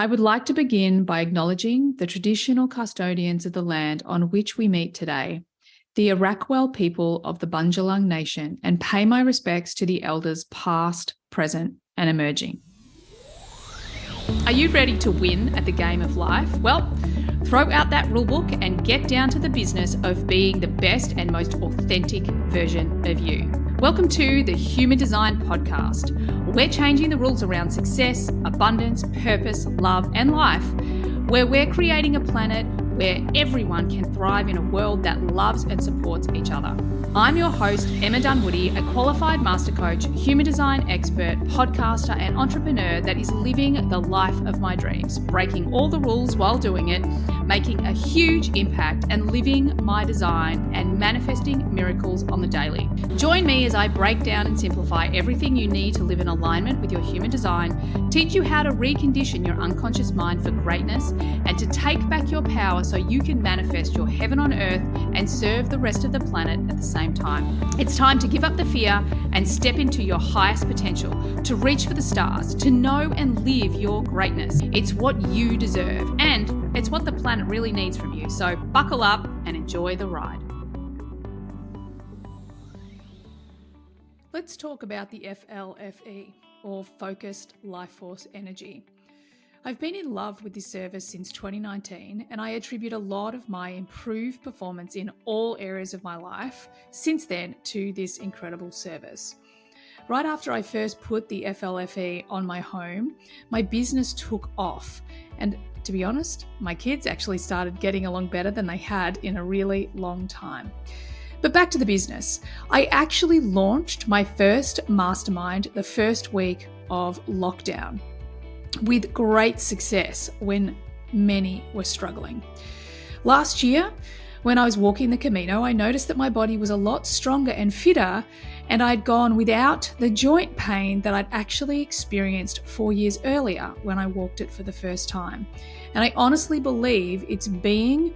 I would like to begin by acknowledging the traditional custodians of the land on which we meet today, the Arakwal people of the Bundjalung Nation, and pay my respects to the elders past, present, and emerging. Are you ready to win at the game of life? Well, throw out that rulebook and get down to the business of being the best and most authentic version of you. Welcome to the Human Design Podcast. We're changing the rules around success, abundance, purpose, love, and life, where we're creating a planet where everyone can thrive in a world that loves and supports each other. I'm your host, Emma Dunwoody, a qualified master coach, human design expert, podcaster, and entrepreneur that is living the life of my dreams, breaking all the rules while doing it, making a huge impact, and living my design and manifesting miracles on the daily. Join me as I break down and simplify everything you need to live in alignment with your human design, teach you how to recondition your unconscious mind for greatness, and to take back your power so you can manifest your heaven on earth and serve the rest of the planet at the same time. It's time to give up the fear and step into your highest potential, to reach for the stars, to know and live your greatness. It's what you deserve, and it's what the planet really needs from you. So buckle up and enjoy the ride. Let's talk about the FLFE, or Focused Life Force Energy. I've been in love with this service since 2019, and I attribute a lot of my improved performance in all areas of my life since then to this incredible service. Right after I first put the FLFE on my home, my business took off, and to be honest, my kids actually started getting along better than they had in a really long time. But back to the business. I actually launched my first mastermind the first week of lockdown, with great success when many were struggling. Last year, when I was walking the Camino, I noticed that my body was a lot stronger and fitter, and I'd gone without the joint pain that I'd actually experienced 4 years earlier when I walked it for the first time. And I honestly believe it's being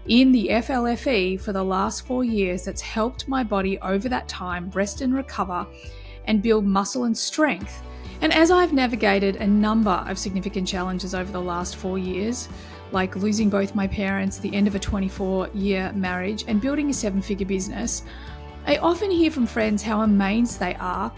in the FLFE for the last 4 years that's helped my body over that time rest and recover and build muscle and strength. And as I've navigated a number of significant challenges over the last 4 years, like losing both my parents, the end of a 24-year marriage, and building a 7-figure business, I often hear from friends how amazed they are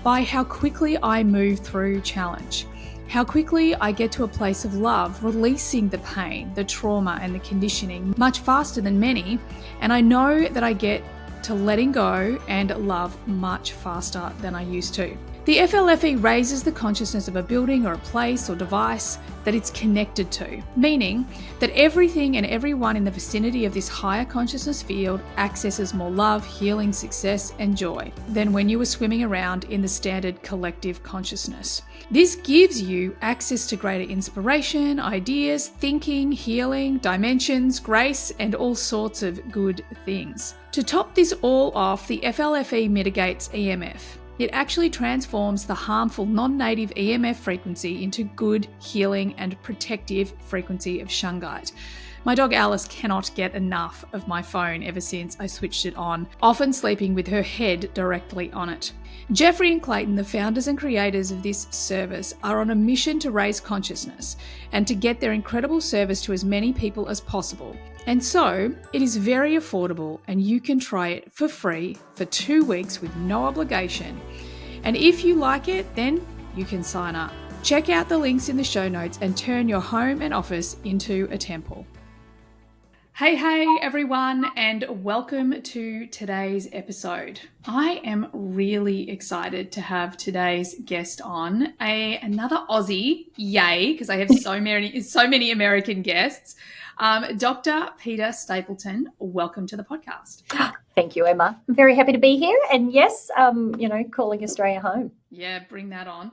by how quickly I move through challenge, how quickly I get to a place of love, releasing the pain, the trauma, and the conditioning much faster than many. And I know that I get to letting go and love much faster than I used to. The FLFE raises the consciousness of a building or a place or device that it's connected to, meaning that everything and everyone in the vicinity of this higher consciousness field accesses more love, healing, success, and joy than when you were swimming around in the standard collective consciousness. This gives you access to greater inspiration, ideas, thinking, healing, dimensions, grace, and all sorts of good things. To top this all off, the FLFE mitigates EMF. It actually transforms the harmful non-native EMF frequency into good, healing, and protective frequency of shungite. My dog Alice cannot get enough of my phone ever since I switched it on, often sleeping with her head directly on it. Jeffrey and Clayton, the founders and creators of this service, are on a mission to raise consciousness and to get their incredible service to as many people as possible. And so it is very affordable, and you can try it for free for 2 weeks with no obligation. And if you like it, then you can sign up. Check out the links in the show notes and turn your home and office into a temple. Hey everyone, and welcome to today's episode. I am really excited to have today's guest on, another Aussie, yay, because I have so many American guests. Dr. Peta Stapleton, welcome to the podcast. Thank you, Emma. I'm very happy to be here, and yes, calling Australia home. Yeah, bring that on.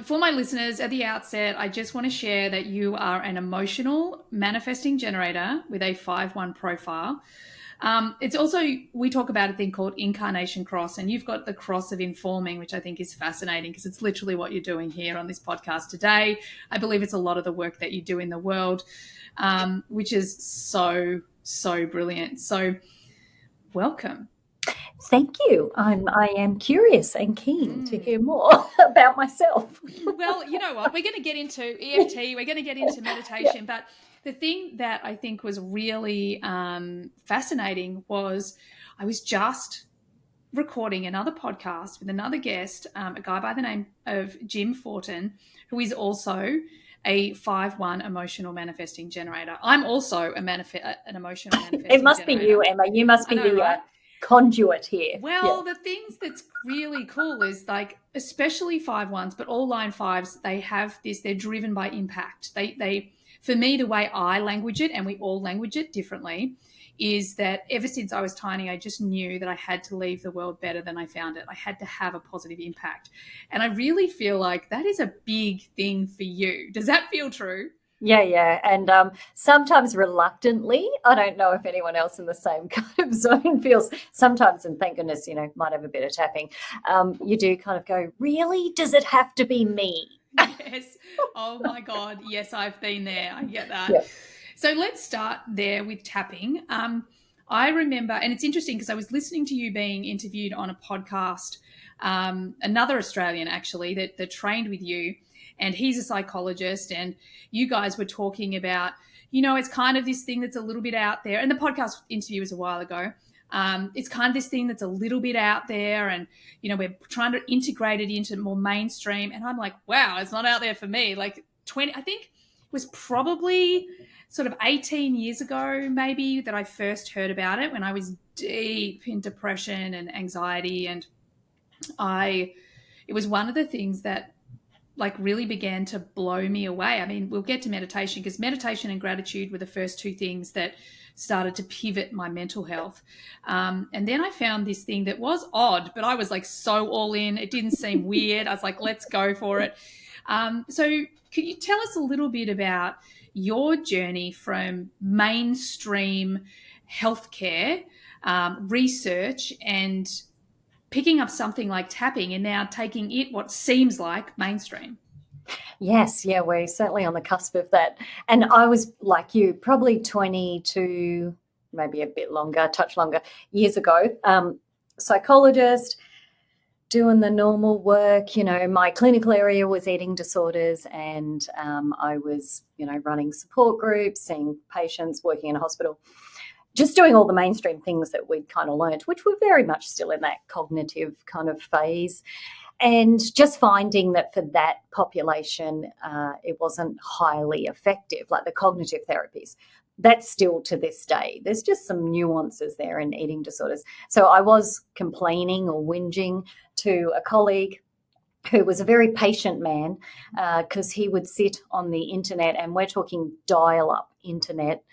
For my listeners at the outset, I just want to share that you are an emotional manifesting generator with a 5-1 profile. It's also, we talk about a thing called incarnation cross, and you've got the cross of informing, which I think is fascinating because it's literally what you're doing here on this podcast today. I believe it's a lot of the work that you do in the world, which is so brilliant. So welcome. Thank you. I am curious and keen to hear more about myself. Well, you know what? We're going to get into EFT, we're going to get into meditation, but the thing that I think was really fascinating was I was just recording another podcast with another guest, a guy by the name of Jim Fortin, who is also a 5-1 emotional manifesting generator. I'm also an emotional manifesting It must generator. be you, Emma. You must be the conduit here. Well, the things that's really cool is like, especially 5-1s, but all line 5s, they have this, they're driven by impact. They, for me, the way I language it, and we all language it differently, is that ever since I was tiny, I just knew that I had to leave the world better than I found it. I had to have a positive impact. And I really feel like that is a big thing for you. Does that feel true? Yeah. And sometimes reluctantly, I don't know if anyone else in the same kind of zone feels sometimes, and thank goodness, might have a bit of tapping. You do kind of go, really? Does it have to be me? Yes. Oh my God. Yes, I've been there. I get that. Yeah. So let's start there with tapping. I remember, and it's interesting because I was listening to you being interviewed on a podcast, another Australian actually that trained with you, and he's a psychologist, and you guys were talking about, it's kind of this thing that's a little bit out there. And the podcast interview was a while ago. It's kind of this thing that's a little bit out there, and we're trying to integrate it into more mainstream. And I'm like, wow, it's not out there for me. Like 20, I think it was probably sort of 18 years ago, maybe, that I first heard about it, when I was deep in depression and anxiety. And it was one of the things that like really began to blow me away. I mean, we'll get to meditation, because meditation and gratitude were the first two things that started to pivot my mental health. And then I found this thing that was odd, but I was like so all in. It didn't seem weird. I was like, let's go for it. So could you tell us a little bit about your journey from mainstream healthcare, research, and picking up something like tapping and now taking it what seems like mainstream? Yes, yeah, we're certainly on the cusp of that. And I was like you, probably 22, maybe a bit longer, a touch longer, years ago, psychologist, doing the normal work. My clinical area was eating disorders, and I was, running support groups, seeing patients, working in a hospital, just doing all the mainstream things that we'd kind of learned, which were very much still in that cognitive kind of phase. And just finding that for that population, it wasn't highly effective, like the cognitive therapies. That's still to this day. There's just some nuances there in eating disorders. So I was complaining or whinging to a colleague who was a very patient man, because he would sit on the internet, and we're talking dial-up internet,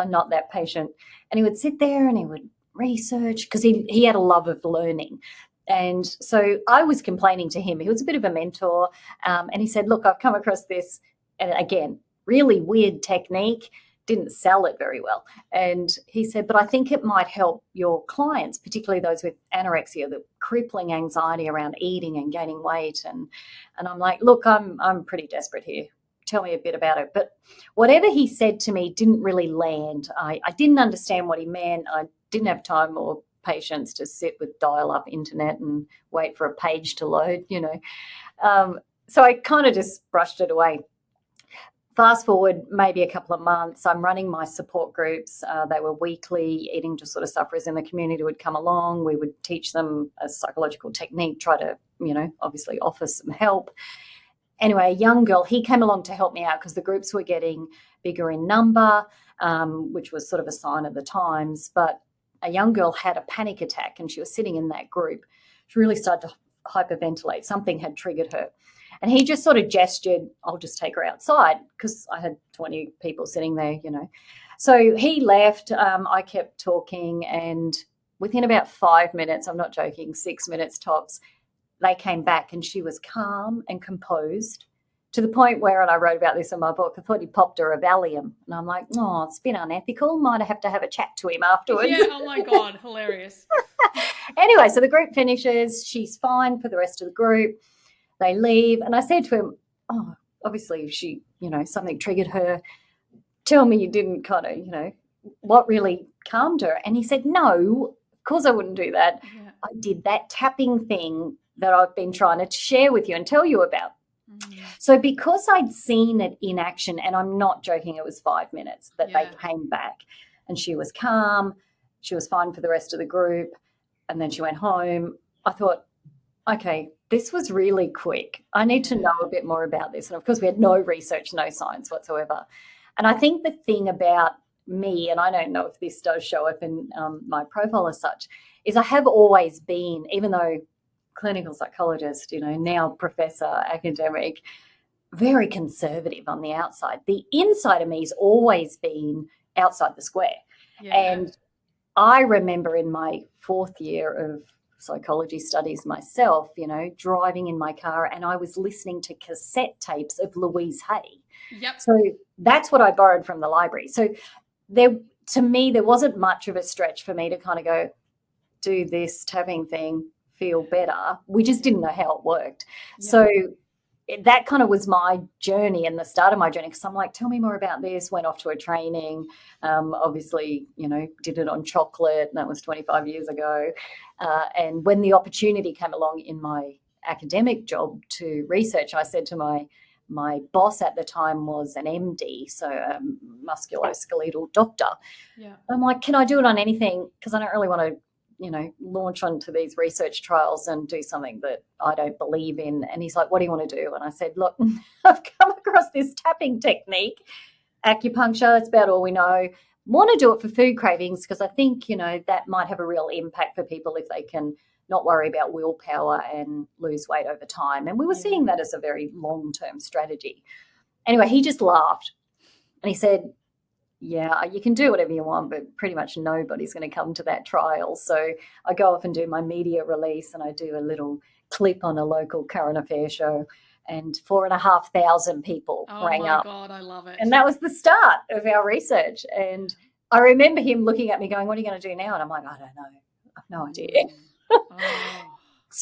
not that patient. And he would sit there and he would research, because he had a love of learning. And so I was complaining to him. He was a bit of a mentor. And he said, look, I've come across this, and again, really weird technique, didn't sell it very well. And he said, but I think it might help your clients, particularly those with anorexia, the crippling anxiety around eating and gaining weight. And I'm like, look, I'm pretty desperate here. Tell me a bit about it. But whatever he said to me didn't really land. I didn't understand what he meant. I didn't have time or patience to sit with dial-up internet and wait for a page to load, So I kind of just brushed it away. Fast forward maybe a couple of months, I'm running my support groups. They were weekly. Eating disorder sufferers in the community would come along. We would teach them a psychological technique, try to, obviously offer some help. Anyway, a young girl, he came along to help me out, because the groups were getting bigger in number, which was sort of a sign of the times. But a young girl had a panic attack, and she was sitting in that group. She really started to hyperventilate. Something had triggered her. And he just sort of gestured, I'll just take her outside, because I had 20 people sitting there, So he left. I kept talking, and within about 5 minutes, I'm not joking, 6 minutes tops, they came back, and she was calm and composed, to the point where, and I wrote about this in my book, I thought he popped her a Valium. And I'm like, oh, it's a bit unethical. Might have to have a chat to him afterwards. Yeah, oh my God, hilarious. Anyway, so the group finishes. She's fine for the rest of the group. They leave. And I said to him, oh, obviously she, something triggered her. Tell me you didn't what really calmed her? And he said, no, of course I wouldn't do that. Yeah. I did that tapping thing that I've been trying to share with you and tell you about. So because I'd seen it in action, and I'm not joking, it was 5 minutes that they came back and she was calm, she was fine for the rest of the group, and then she went home. I thought, okay, this was really quick. I need to know a bit more about this. And of course, we had no research, no science whatsoever. And I think the thing about me, and I don't know if this does show up in my profile as such, is I have always been, even though clinical psychologist, now professor, academic, very conservative on the outside. The inside of me has always been outside the square. And I remember in my 4th year of psychology studies myself, driving in my car, and I was listening to cassette tapes of Louise Hay. So that's what I borrowed from the library. So to me, there wasn't much of a stretch for me to kind of go, do this tapping thing, feel better. We just didn't know how it worked. So that kind of was my journey and the start of my journey, because I'm like, tell me more about this. Went off to a training, obviously, did it on chocolate, and that was 25 years ago. And when the opportunity came along in my academic job to research, I said to my boss at the time was an MD, so a musculoskeletal doctor. I'm like, can I do it on anything? Because I don't really want to launch onto these research trials and do something that I don't believe in. And he's like, what do you want to do? And I said, look, I've come across this tapping technique, acupuncture, that's about all we know. Want to do it for food cravings because I think, that might have a real impact for people if they can not worry about willpower and lose weight over time. And we were seeing that as a very long-term strategy. Anyway, he just laughed and he said, yeah, you can do whatever you want, but pretty much nobody's going to come to that trial. So I go off and do my media release, and I do a little clip on a local current affairs show, and 4,500 people rang up. Oh, my God, I love it. And that was the start of our research. And I remember him looking at me going, what are you going to do now? And I'm like, I don't know. I have no idea.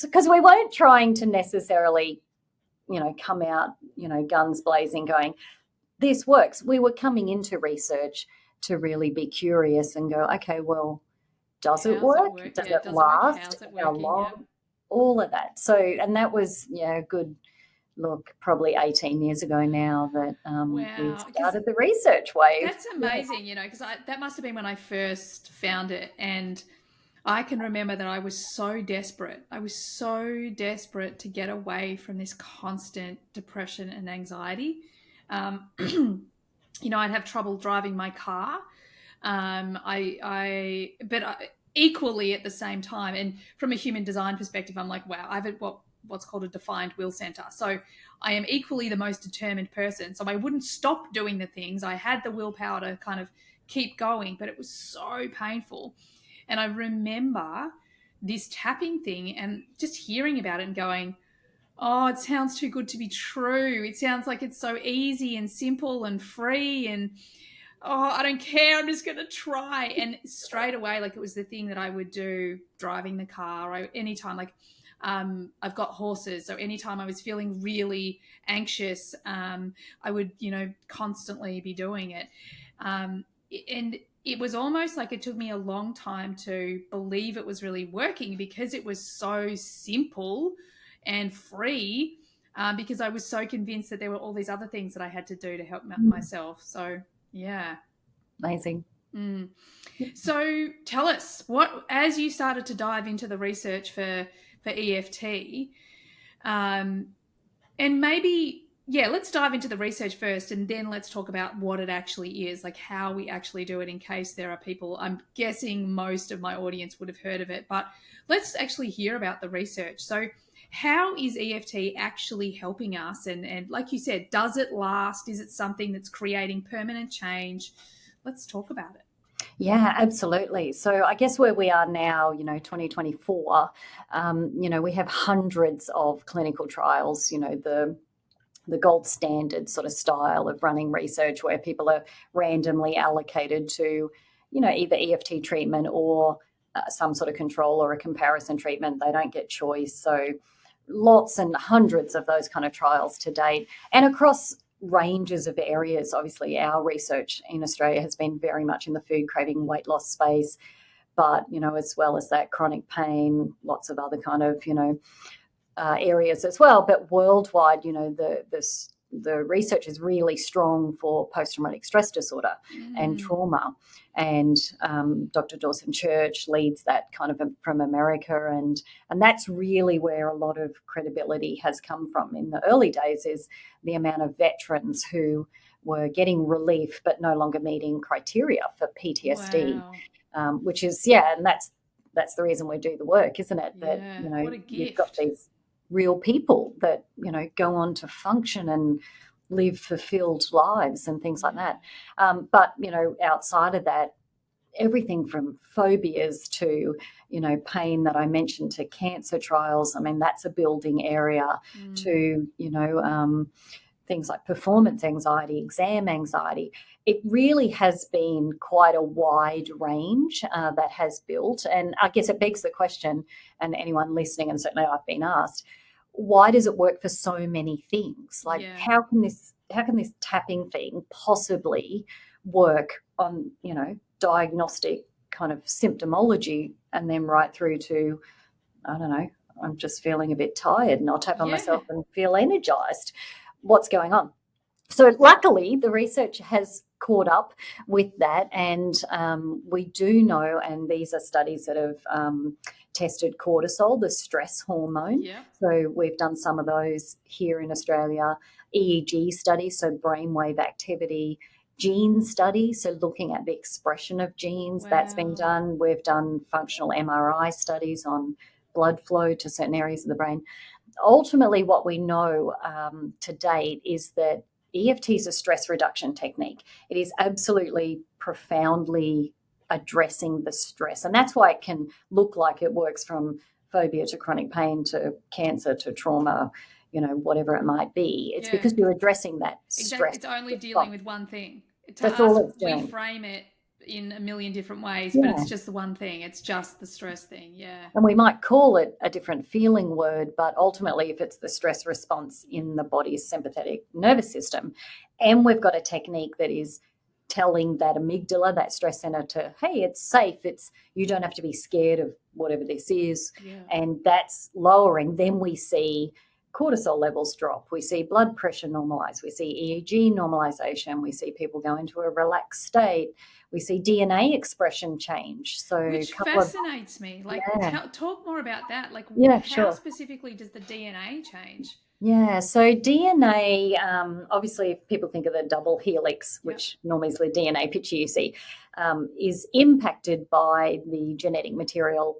Because we weren't trying to necessarily, come out, guns blazing going, this works. We were coming into research to really be curious and go, okay, well, does it work? Does it last? How long? All of that. So, and that was, a good look, probably 18 years ago now that we started the research wave. That's amazing, because that must have been when I first found it. And I can remember that I was so desperate. I was so desperate to get away from this constant depression and anxiety. I'd have trouble driving my car. Equally at the same time, and from a human design perspective, I'm like, wow, I have what's called a defined will center. So I am equally the most determined person. So I wouldn't stop doing the things. I had the willpower to kind of keep going, but it was so painful. And I remember this tapping thing and just hearing about it and going, oh, it sounds too good to be true. It sounds like it's so easy and simple and free and, oh, I don't care. I'm just going to try. And straight away, like it was the thing that I would do driving the car or anytime, like I've got horses. So anytime I was feeling really anxious, I would, constantly be doing it. And it was almost like it took me a long time to believe it was really working because it was so simple and free, because I was so convinced that there were all these other things that I had to do to help myself. So, yeah. Amazing. So tell us, as you started to dive into the research for EFT, and maybe, let's dive into the research first and then let's talk about what it actually is, like how we actually do it in case there are people, I'm guessing most of my audience would have heard of it, but let's actually hear about the research. So how is EFT actually helping us? And like you said, does it last? Is it something that's creating permanent change? Let's talk about it. Yeah, absolutely. So I guess where we are now, 2024, we have hundreds of clinical trials, the gold standard sort of style of running research where people are randomly allocated to, either EFT treatment or some sort of control or a comparison treatment. They don't get choice. So lots and hundreds of those kind of trials to date and across ranges of areas. Obviously, our research in Australia has been very much in the food craving weight loss space, but, as well as that, chronic pain, lots of other kind of, areas as well. But worldwide, the research is really strong for post-traumatic stress disorder and trauma. And Dr. Dawson Church leads that kind of from America. And that's really where a lot of credibility has come from in the early days, is the amount of veterans who were getting relief but no longer meeting criteria for PTSD, which is, and that's the reason we do the work, isn't it? That, what a gift. You've got these real people that, go on to function and live fulfilled lives and things like that. But, outside of that, everything from phobias to, pain that I mentioned, to cancer trials, I mean, that's a building area, to, things like performance anxiety, exam anxiety. It really has been quite a wide range that has built. And I guess it begs the question, and anyone listening, and certainly I've been asked, why does it work for so many things? Like, how can this tapping thing possibly work on, diagnostic kind of symptomology, and then right through to, I don't know, I'm just feeling a bit tired and I'll tap on myself and feel energized. What's going on? So luckily, the research has caught up with that, and we do know, and these are studies that have tested cortisol, the stress hormone. So we've done some of those here in Australia. EEG studies, so brainwave activity. Gene studies, so looking at the expression of genes, that's been done. We've done functional MRI studies on blood flow to certain areas of the brain. Ultimately, what we know to date is that EFT is a stress reduction technique. It is absolutely profoundly addressing the stress. And that's why it can look like it works from phobia to chronic pain to cancer to trauma, whatever it might be. It's because you're addressing that stress. It's only dealing with one thing. That's all it's doing. We frame it in a million different ways, but it's just the one thing. It's just the stress thing. And we might call it a different feeling word, but ultimately, if it's the stress response in the body's sympathetic nervous system, and we've got a technique that is telling that amygdala, that stress center, to, hey, it's safe, you don't have to be scared of whatever this is, and that's lowering, then we see cortisol levels drop, we see blood pressure normalize, we see EEG normalization, we see people go into a relaxed state, we see DNA expression change. So which fascinates me. Like, talk more about that. Like, how specifically does the DNA change? So DNA, obviously, if people think of the double helix, which normally is the DNA picture you see, is impacted by the genetic material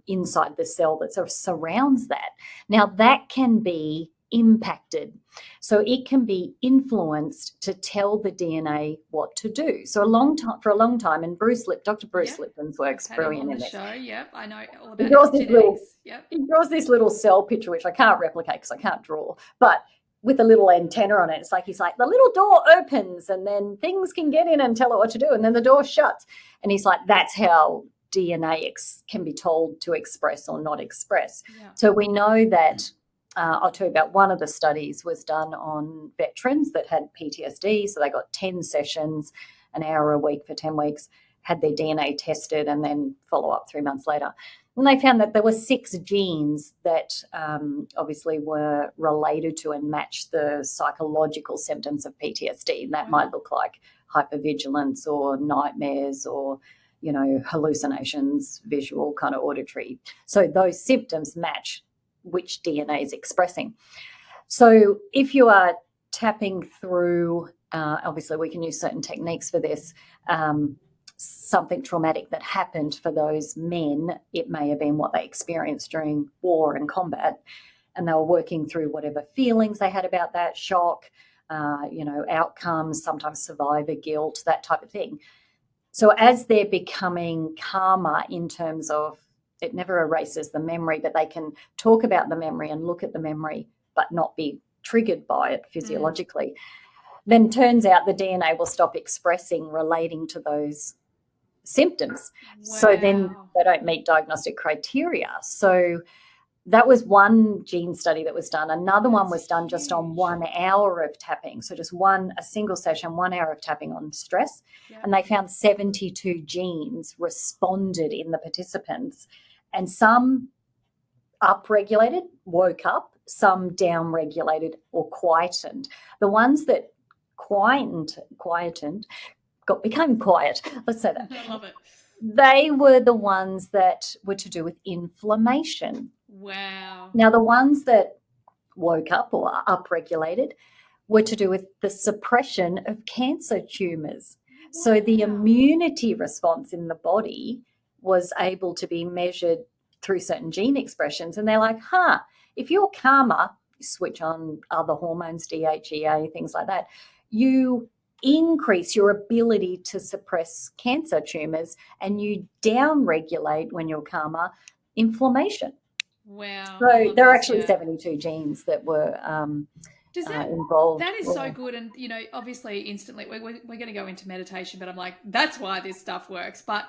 inside the cell that sort of surrounds that. Now, that can be impacted. So it can be influenced to tell the DNA what to do. So for a long time, and Dr. Bruce Lipton's work's brilliant in this. Show. I know all about genetics. He draws this little cell picture, which I can't replicate because I can't draw, but with a little antenna on it. It's like, he's like, the little door opens and then things can get in and tell it what to do, and then the door shuts. And he's like, that's how DNA can be told to express or not express. So we know that, I'll tell you about one of the studies was done on veterans that had PTSD. So they got 10 sessions, an hour a week for 10 weeks, had their DNA tested, and then follow up 3 months later. And they found that there were 6 genes that obviously were related to and matched the psychological symptoms of PTSD. And that might look like hypervigilance or nightmares or, hallucinations, visual, kind of auditory. So those symptoms match which DNA is expressing. So if you are tapping through, obviously we can use certain techniques for this, something traumatic that happened for those men, it may have been what they experienced during war and combat, and they were working through whatever feelings they had about that shock, outcomes, sometimes survivor guilt, that type of thing. So as they're becoming calmer in terms of, it never erases the memory, but they can talk about the memory and look at the memory but not be triggered by it physiologically, then turns out the DNA will stop expressing relating to those symptoms. So then they don't meet diagnostic criteria. So That was one gene study that was done. Another one was That's done just on huge. 1 hour of tapping. So just a single session, 1 hour of tapping on stress. Yeah. And they found 72 genes responded in the participants, and some upregulated, woke up, some downregulated or quietened. The ones that quietened, became quiet, let's say that. I love it. They were the ones that were to do with inflammation. Wow. Now, the ones that woke up or upregulated were to do with the suppression of cancer tumours. Wow. So the immunity response in the body was able to be measured through certain gene expressions. And they're like, if you're calmer, you switch on other hormones, DHEA, things like that, you increase your ability to suppress cancer tumours, and you downregulate, when you're calmer, inflammation. Wow. So there are actually Yeah. 72 genes that were Does that involved. that is so good, and obviously instantly we're going to go into meditation, but I'm like, that's why this stuff works. But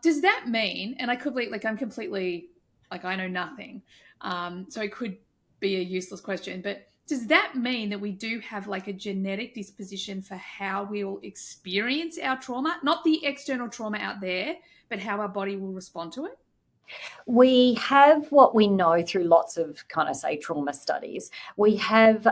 does that mean? And I'm completely like, I know nothing, so it could be a useless question. But does that mean that we do have like a genetic disposition for how we will experience our trauma, not the external trauma out there, but how our body will respond to it? We have what we know through lots of kind of, say, trauma studies. We have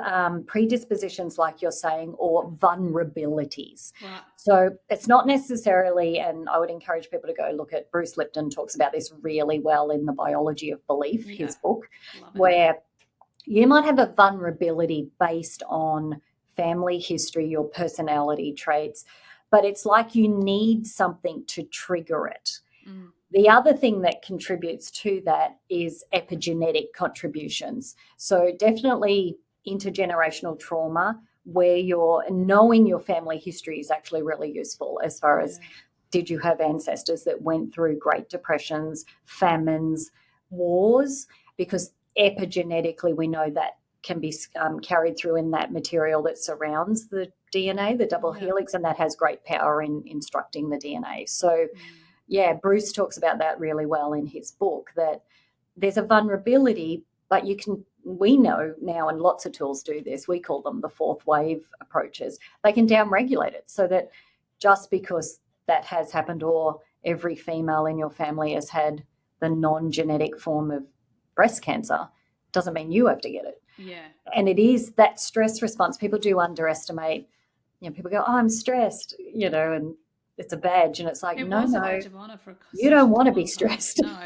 predispositions, like you're saying, or vulnerabilities. Right. So it's not necessarily, and I would encourage people to go look at, Bruce Lipton talks about this really well in The Biology of Belief, his book, where you might have a vulnerability based on family history, your personality traits, but it's like you need something to trigger it. Mm. The other thing that contributes to that is epigenetic contributions. So definitely intergenerational trauma, where you're knowing your family history, is actually really useful, as far as, did you have ancestors that went through Great Depressions, famines, wars? Because epigenetically we know that can be carried through in that material that surrounds the DNA, the double helix, and that has great power in instructing the DNA. So Bruce talks about that really well in his book, that there's a vulnerability, but we know now, and lots of tools do this, we call them the fourth wave approaches. They can downregulate it, so that just because that has happened, or every female in your family has had the non-genetic form of breast cancer, doesn't mean you have to get it. Yeah. And it is that stress response. People do underestimate, people go, I'm stressed, and it's a badge, and it's like, it no, was a badge of honor for you don't want to be stressed. No.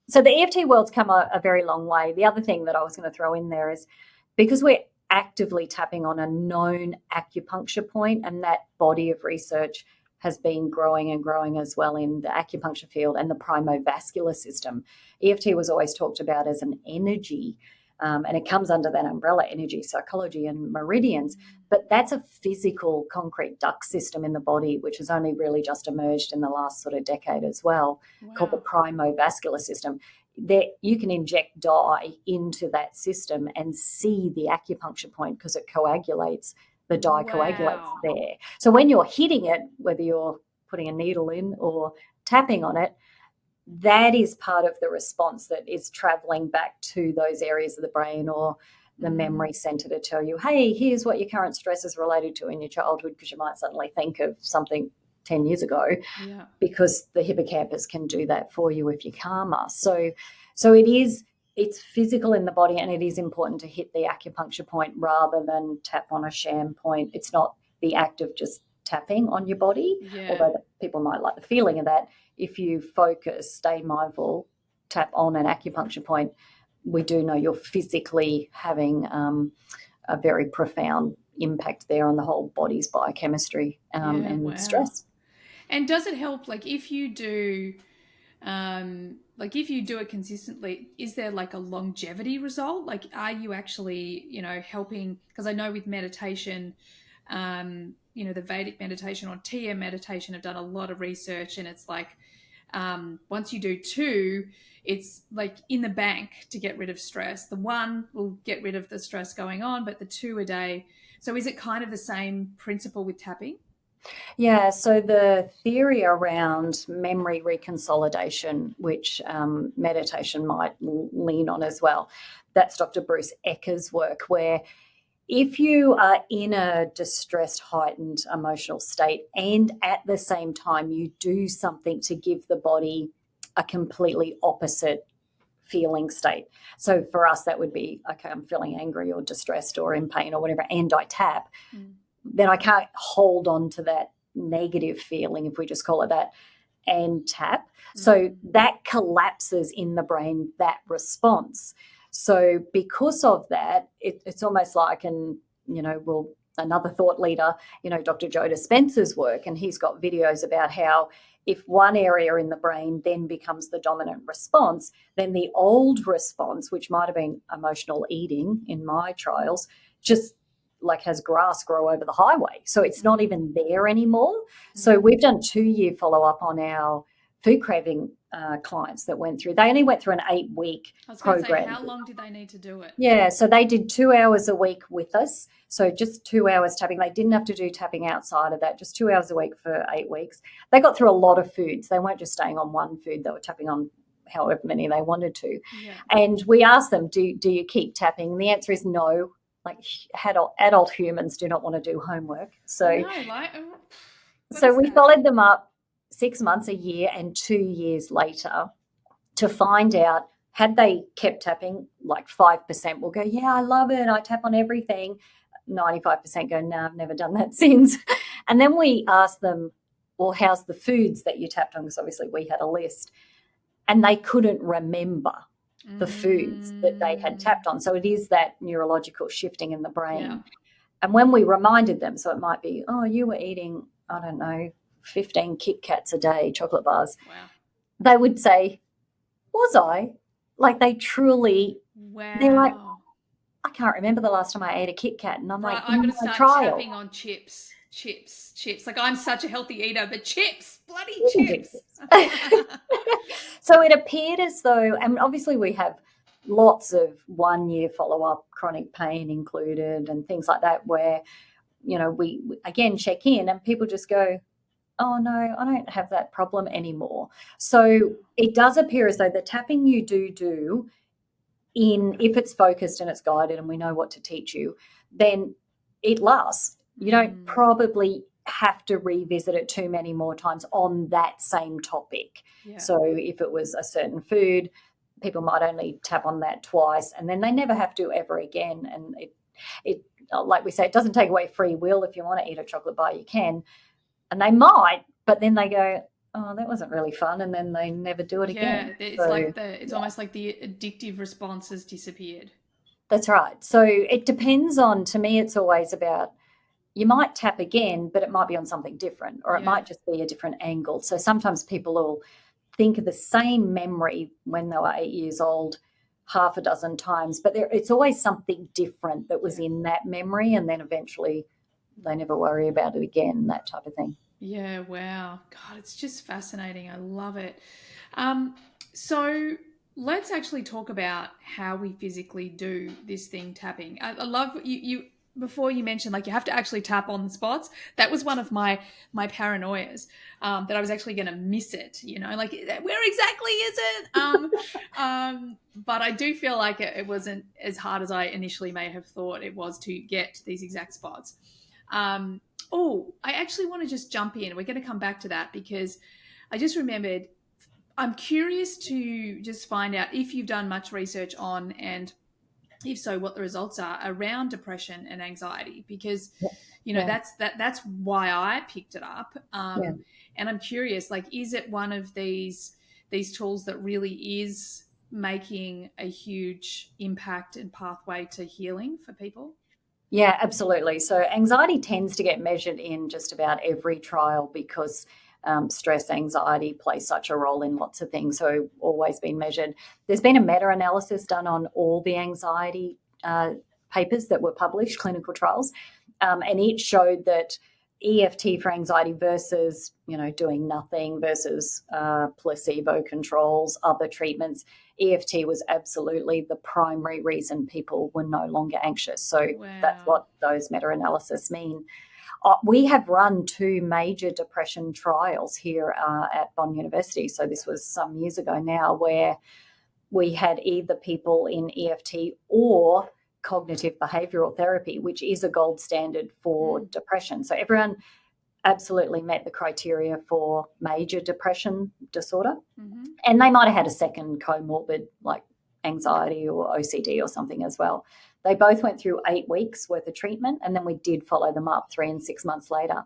So the EFT world's come a very long way. The other thing that I was going to throw in there is, because we're actively tapping on a known acupuncture point, and that body of research has been growing and growing as well in the acupuncture field and the primovascular system. EFT was always talked about as an energy, and it comes under that umbrella, energy psychology and meridians. But that's a physical concrete duct system in the body, which has only really just emerged in the last sort of decade as well, called the primovascular system. There, you can inject dye into that system and see the acupuncture point, because it coagulates. The dye coagulates there. So when you're hitting it, whether you're putting a needle in or tapping on it, that is part of the response that is traveling back to those areas of the brain or the memory center to tell you, hey, here's what your current stress is related to in your childhood, because you might suddenly think of something 10 years ago, because the hippocampus can do that for you if you're calmer. So it's physical in the body, and it is important to hit the acupuncture point rather than tap on a sham point. It's not the act of just tapping on your body, although people might like the feeling of that. If you focus, stay mindful, tap on an acupuncture point, we do know you're physically having a very profound impact there on the whole body's biochemistry and stress. And does it help, like, if you do it consistently, is there like a longevity result? Like, are you actually, helping? Because I know with meditation, the Vedic meditation or TM meditation have done a lot of research, and it's like, once you do 2, it's like in the bank to get rid of stress. The 1 will get rid of the stress going on, but the 2 a day. So is it kind of the same principle with tapping? Yeah, so the theory around memory reconsolidation, which meditation might lean on as well, that's Dr. Bruce Ecker's work, where if you are in a distressed, heightened emotional state, and at the same time you do something to give the body a completely opposite feeling state. So for us, that would be, okay, I'm feeling angry or distressed or in pain or whatever, and I tap, then I can't hold on to that negative feeling, if we just call it that, and tap. So that collapses in the brain, that response. So because of that, it's almost like, and well, another thought leader, Dr. Joe Dispenza's work, and he's got videos about how if one area in the brain then becomes the dominant response, then the old response, which might have been emotional eating in my trials, just like has grass grow over the highway. So it's not even there anymore. So we've done 2-year follow-up on our food craving clients that went through. They only went through an 8-week program. Say, how long did they need to do it? Yeah, so they did 2 hours a week with us. So just 2 hours tapping. They didn't have to do tapping outside of that, just 2 hours a week for 8 weeks. They got through a lot of foods. They weren't just staying on one food. They were tapping on however many they wanted to. Yeah. And we asked them, do you keep tapping? And the answer is no. Like adult humans do not want to do homework. So, we followed them up 6 months, a year, and 2 years later to find out, had they kept tapping, like 5% will go, yeah, I love it, I tap on everything. 95% go, no, I've never done that since. And then we asked them, well, how's the foods that you tapped on? Because obviously we had a list. And they couldn't remember the foods that they had tapped on. So it is that neurological shifting in the brain. Yeah. And when we reminded them, so it might be, oh, you were eating, I don't know, 15 Kit Kats a day, chocolate bars. Wow. They would say, was I? Like they truly, they're like, I can't remember the last time I ate a Kit Kat. And I'm like, I'm going to start tapping on chips. Like I'm such a healthy eater, but bloody chips. So it appeared as though, and obviously we have lots of 1-year follow-up, chronic pain included and things like that, where, we again check in and people just go, oh no, I don't have that problem anymore. So it does appear as though the tapping you do if it's focused and it's guided and we know what to teach you, then it lasts. You don't probably have to revisit it too many more times on that same topic. Yeah. So if it was a certain food, people might only tap on that twice and then they never have to ever again. And it like we say, it doesn't take away free will. If you want to eat a chocolate bar, you can. And they might, but then they go, oh, that wasn't really fun, and then they never do it again. Yeah, it's almost like the addictive response has disappeared. That's right. So it depends on, to me, it's always about, you might tap again, but it might be on something different, or it might just be a different angle. So sometimes people will think of the same memory when they were 8 years old half a dozen times, but it's always something different that was in that memory, and then eventually they never worry about it again, that type of thing. Yeah, wow. God, it's just fascinating. I love it. So let's actually talk about how we physically do this thing, tapping. I love you before you mentioned, like, you have to actually tap on the spots. That was one of my paranoias, that I was actually going to miss it, like, where exactly is it? But I do feel like it wasn't as hard as I initially may have thought it was to get these exact spots. I actually want to just jump in. We're going to come back to that because I just remembered, I'm curious to just find out if you've done much research on, and if so, what the results are around depression and anxiety, because that's why I picked it up. And I'm curious, like, is it one of these tools that really is making a huge impact and pathway to healing for people? Yeah, absolutely. So anxiety tends to get measured in just about every trial because stress, anxiety plays such a role in lots of things. So always been measured. There's been a meta-analysis done on all the anxiety papers that were published, clinical trials, and it showed that EFT for anxiety versus, doing nothing versus placebo controls, other treatments, EFT was absolutely the primary reason people were no longer anxious. So that's what those meta-analysis mean. we have run 2 major depression trials here at Bond University. So this was some years ago now, where we had either people in EFT or cognitive behavioural therapy, which is a gold standard for depression. So everyone absolutely met the criteria for major depression disorder. Mm-hmm. And they might have had a second comorbid like anxiety or OCD or something as well. They both went through 8 weeks worth of treatment, and then we did follow them up 3 and 6 months later.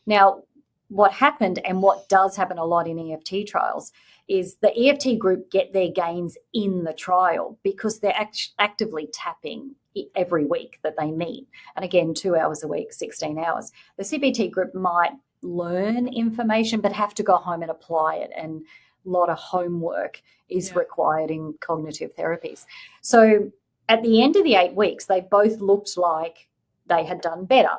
Now, what happened, and what does happen a lot in EFT trials, is the EFT group get their gains in the trial because they're actively tapping every week that they meet. And again, 2 hours a week, 16 hours. The CBT group might learn information but have to go home and apply it, and a lot of homework is required in cognitive therapies. So at the end of the 8 weeks, they both looked like they had done better.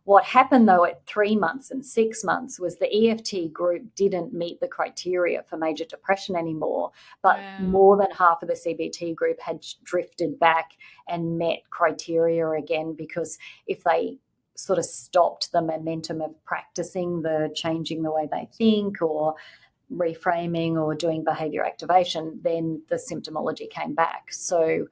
What happened, though, at 3 months and 6 months was the EFT group didn't meet the criteria for major depression anymore, but more than half of the CBT group had drifted back and met criteria again, because if they sort of stopped the momentum of practicing the changing the way they think or reframing or doing behaviour activation, then the symptomology came back. So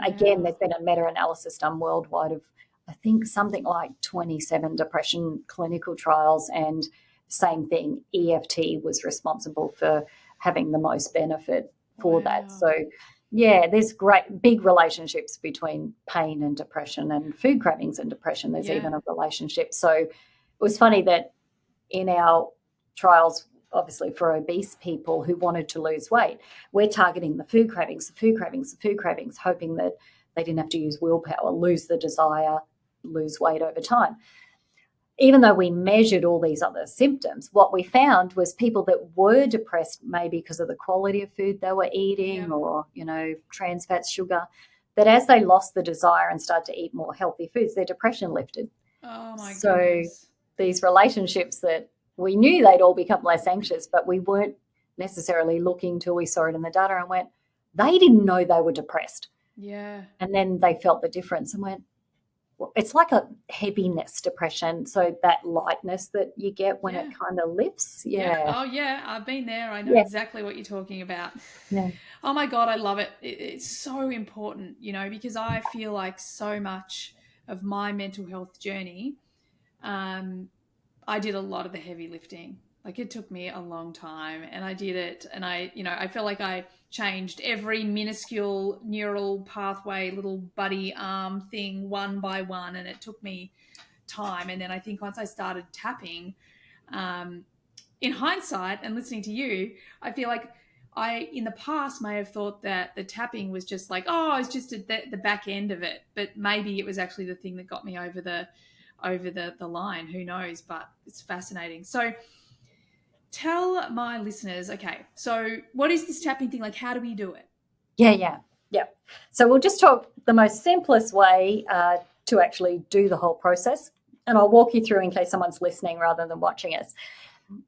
again, there's been a meta-analysis done worldwide of, I think, something like 27 depression clinical trials, and same thing, EFT was responsible for having the most benefit for that. So yeah, there's great big relationships between pain and depression, and food cravings and depression. There's even a relationship. So it was funny that in our trials, obviously for obese people who wanted to lose weight, we're targeting the food cravings, hoping that they didn't have to use willpower, lose the desire, lose weight over time. Even though we measured all these other symptoms, what we found was people that were depressed, maybe because of the quality of food they were eating or, trans fats, sugar, that as they lost the desire and started to eat more healthy foods, their depression lifted. Oh, my goodness. So these relationships that we knew they'd all become less anxious, but we weren't necessarily looking till we saw it in the data and went, they didn't know they were depressed. Yeah. And then they felt the difference and went, well, it's like a heaviness depression. So that lightness that you get when it kind of lifts. Yeah. Oh, yeah. I've been there. I know exactly what you're talking about. Yeah. Oh, my God. I love it. It's so important, because I feel like so much of my mental health journey, I did a lot of the heavy lifting. Like, it took me a long time, and I did it. And I felt like I changed every minuscule neural pathway, little buddy arm thing one by one. And it took me time. And then I think once I started tapping, in hindsight and listening to you, I feel like I, in the past, may have thought that the tapping was just like, it's just the back end of it. But maybe it was actually the thing that got me over the line. Who knows? But it's fascinating. So tell my listeners, okay, so what is this tapping thing? Like, how do we do it? Yeah. So we'll just talk the most simplest way to actually do the whole process. And I'll walk you through in case someone's listening rather than watching us.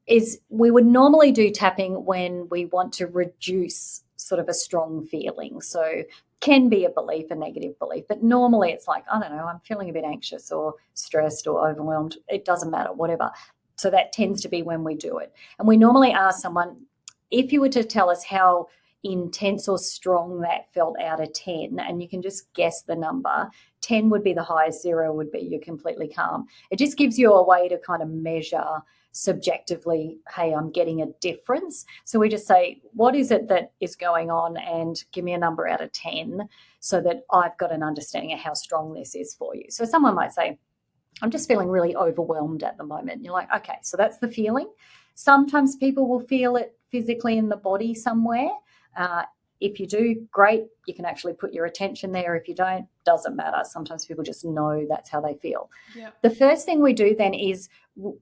Is we would normally do tapping when we want to reduce sort of a strong feeling. So can be a belief, a negative belief, but normally it's like, I don't know, I'm feeling a bit anxious or stressed or overwhelmed. It doesn't matter, whatever. So that tends to be when we do it. And we normally ask someone, if you were to tell us how intense or strong that felt out of 10, and you can just guess the number, 10 would be the highest, 0 would be you're completely calm. It just gives you a way to kind of measure subjectively, hey, I'm getting a difference. So we just say, what is it that is going on, and give me a number out of 10 so that I've got an understanding of how strong this is for you. So someone might say, I'm just feeling really overwhelmed at the moment. And you're like, okay, so that's the feeling. Sometimes people will feel it physically in the body somewhere. If you do, great, you can actually put your attention there. If you don't, doesn't matter. Sometimes people just know that's how they feel. Yep. The first thing we do then is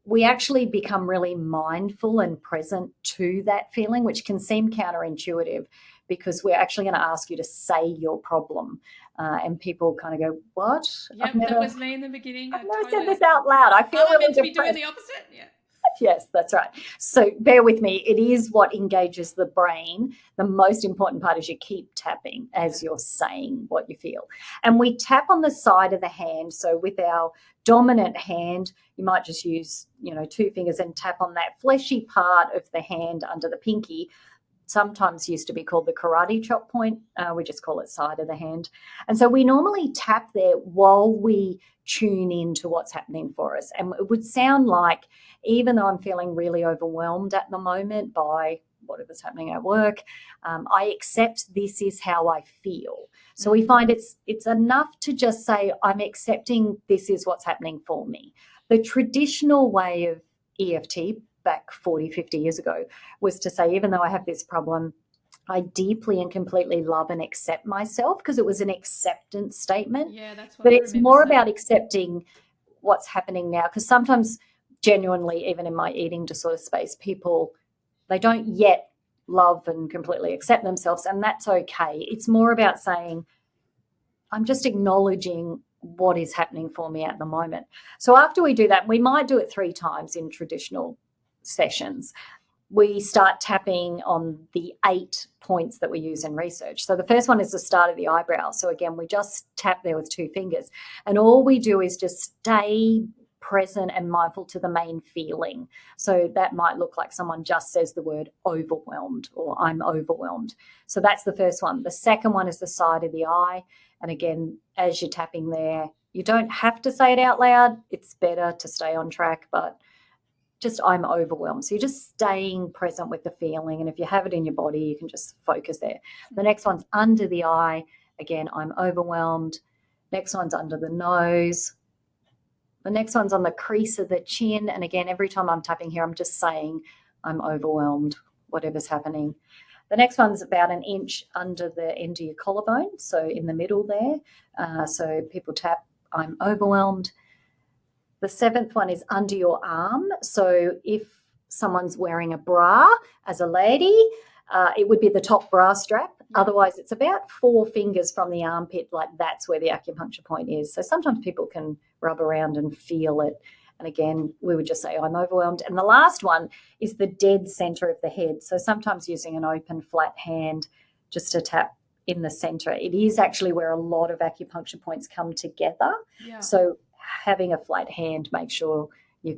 we actually become really mindful and present to that feeling, which can seem counterintuitive because we're actually going to ask you to say your problem. And people kind of go, what? Yep, that was me in the beginning. I've never said this out loud. I feel really meant to be depressed. doing the opposite. Yeah. Yes, that's right. So bear with me. It is what engages the brain. The most important part is you keep tapping as you're saying what you feel. And we tap on the side of the hand. So with our dominant hand, you might just use, 2 fingers and tap on that fleshy part of the hand under the pinky. Sometimes used to be called the karate chop point. We just call it side of the hand. And so we normally tap there while we tune into what's happening for us. And it would sound like, even though I'm feeling really overwhelmed at the moment by whatever's happening at work, I accept this is how I feel. So we find it's enough to just say, I'm accepting this is what's happening for me. The traditional way of EFT back 40, 50 years ago was to say, even though I have this problem, I deeply and completely love and accept myself, because it was an acceptance statement. Yeah, that's what But I it's remember more saying. about accepting what's happening now, because sometimes genuinely, even in my eating disorder space, people, they don't yet love and completely accept themselves, and that's okay. It's more about saying, I'm just acknowledging what is happening for me at the moment. So after we do that, we might do it 3 times in traditional sessions. We start tapping on the 8 points that we use in research. So the first one is the start of the eyebrow. So again, we just tap there with 2 fingers. And all we do is just stay present and mindful to the main feeling. So that might look like someone just says the word overwhelmed, or I'm overwhelmed. So that's the first one. The second one is the side of the eye. And again, as you're tapping there, you don't have to say it out loud. It's better to stay on track, but just I'm overwhelmed. So you're just staying present with the feeling. And if you have it in your body, you can just focus there. The next one's under the eye. Again, I'm overwhelmed. Next one's under the nose. The next one's on the crease of the chin. And again, every time I'm tapping here, I'm just saying I'm overwhelmed, whatever's happening. The next one's about 1 inch under the end of your collarbone, so in the middle there. So people tap, I'm overwhelmed. The 7th one is under your arm. So if someone's wearing a bra as a lady, it would be the top bra strap. Otherwise, it's about 4 fingers from the armpit, like that's where the acupuncture point is. So sometimes people can rub around and feel it. And again, we would just say, I'm overwhelmed. And the last one is the dead center of the head. So sometimes using an open, flat hand just to tap in the center. It is actually where a lot of acupuncture points come together. Yeah. So having a flat hand, make sure you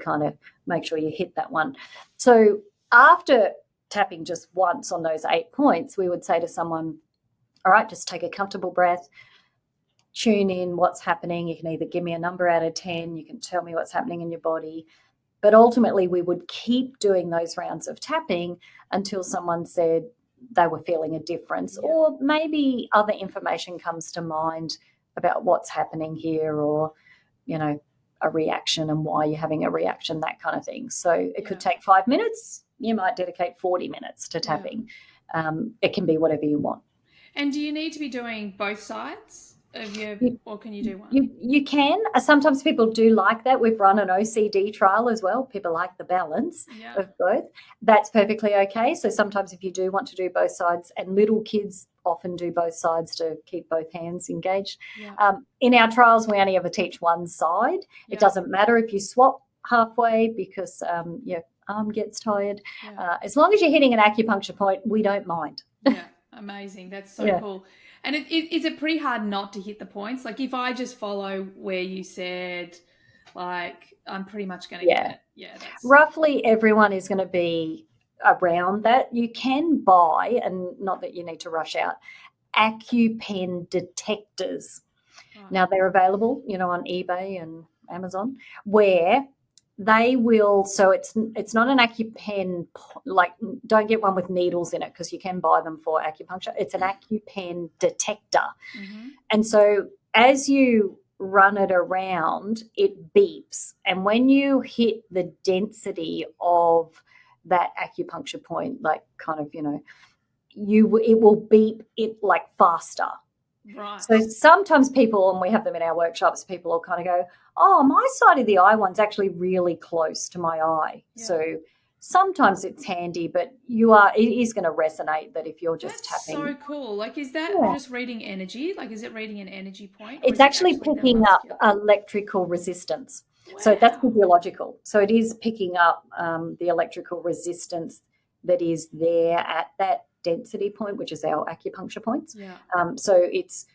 hit that one. So after tapping just once on those 8 points, we would say to someone, all right, just take a comfortable breath, tune in what's happening. You can either give me a number out of 10, you can tell me what's happening in your body. But ultimately, we would keep doing those rounds of tapping until someone said they were feeling a difference, or maybe other information comes to mind about what's happening here, or, a reaction and why you're having a reaction, that kind of thing. So it could take 5 minutes. You might dedicate 40 minutes to tapping. It can be whatever you want. And do you need to be doing both sides of your, or can you do one? You can. Sometimes people do like that. We've run an OCD trial as well. People like the balance of both. That's perfectly okay. So sometimes if you do want to do both sides, and little kids often do both sides to keep both hands engaged. In our trials, we only ever teach one side. It doesn't matter if you swap halfway, because your arm gets tired. As long as you're hitting an acupuncture point, we don't mind. Yeah, amazing. That's so cool. And is it pretty hard not to hit the points? Like if I just follow where you said, like I'm pretty much going to get it. Yeah. Roughly everyone is going to be around that. You can buy, and not that you need to rush out, AccuPen detectors. Now they're available, on eBay and Amazon, where they will, so it's not an AccuPen, like don't get one with needles in it, because you can buy them for acupuncture. It's an AccuPen detector. And so as you run it around, it beeps. And when you hit the density of that acupuncture point, like kind of, it will beep it like faster. Right. So sometimes people, and we have them in our workshops, people will kind of go, oh, my side of the eye one's actually really close to my eye. So sometimes it's handy, but it is going to resonate that if you're just tapping. So cool. Like, is that just reading energy? Like, is it reading an energy point? It's actually picking up electrical resistance. So that's Wow. physiological. So it is picking up the electrical resistance that is there at that density point, which is our acupuncture points. Yeah. So it's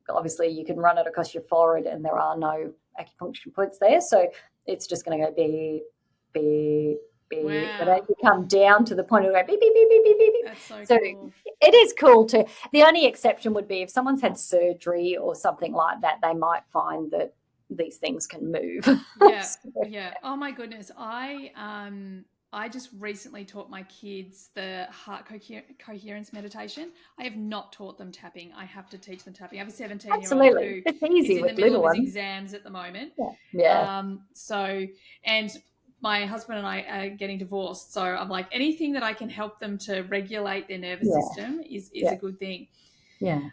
obviously you can run it across your forehead and there are no acupuncture points there. So it's just going to go beep, beep, beep. But as Wow. you come down to the point, it'll go beep, beep, beep, beep, beep, beep, beep. That's so So cool. it is cool too. The only exception would be if someone's had surgery or something like that, they might find that these things can move. Yeah. So, Yeah. Oh my goodness. I just recently taught my kids the heart coherence meditation. I have not taught them tapping. I have to teach them tapping. I have a 17-year-old absolutely. who It's is easy in the with middle little of his ones. exams at the moment. Yeah. Yeah. So, and my husband and I are getting divorced. So I'm like, anything that I can help them to regulate their nervous Yeah. system is Yeah. a good thing. Yeah.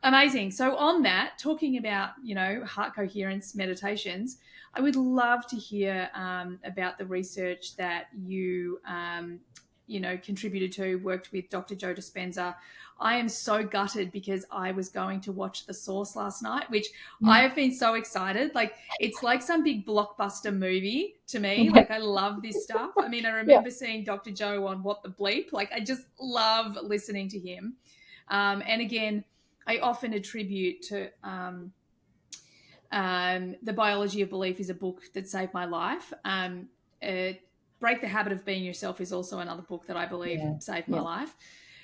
Amazing. So on that, talking about, heart coherence meditations, I would love to hear about the research that you, contributed to, worked with Dr. Joe Dispenza. I am so gutted because I was going to watch The Source last night, which I have been so excited. Like, it's like some big blockbuster movie to me. Yeah. Like, I love this stuff. I mean, I Yeah. remember seeing Dr. Joe on What the Bleep. Like, I just love listening to him. And again, I often attribute to The Biology of Belief is a book that saved my life. Break the Habit of Being Yourself is also another book that I believe Yeah. saved my Yeah. life.